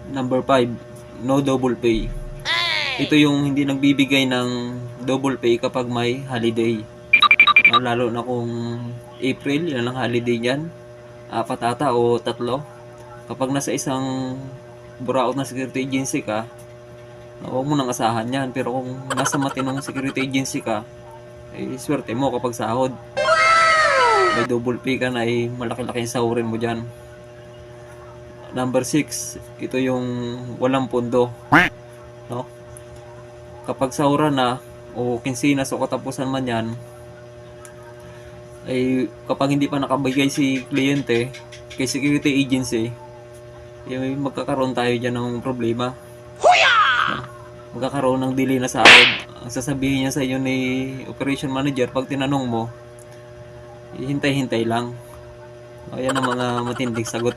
Number 5, no double pay. Ito yung hindi nagbibigay ng double pay kapag may holiday. Lalo na kung April, yan ang holiday niyan. 4 ata o 3. Kapag nasa isang buraot na security agency ka, huwag mo nang asahan yan. Pero kung nasa matinong security agency ka, swerte mo kapag sahod. May double pay ka na, malaki-laki yung sahurin mo dyan. Number 6, ito yung walang pondo. No? Kapag sahuran na, o kinsinas o katapusan man yan, kapag hindi pa nakabigay si kliyente kay security agency, magkakaroon tayo dyan ng problema. Magkakaroon ng delay na sahod. Ang sasabihin niya sa iyo ni operation manager pag tinanong mo, hintay-hintay lang. Ayan ang mga matinding sagot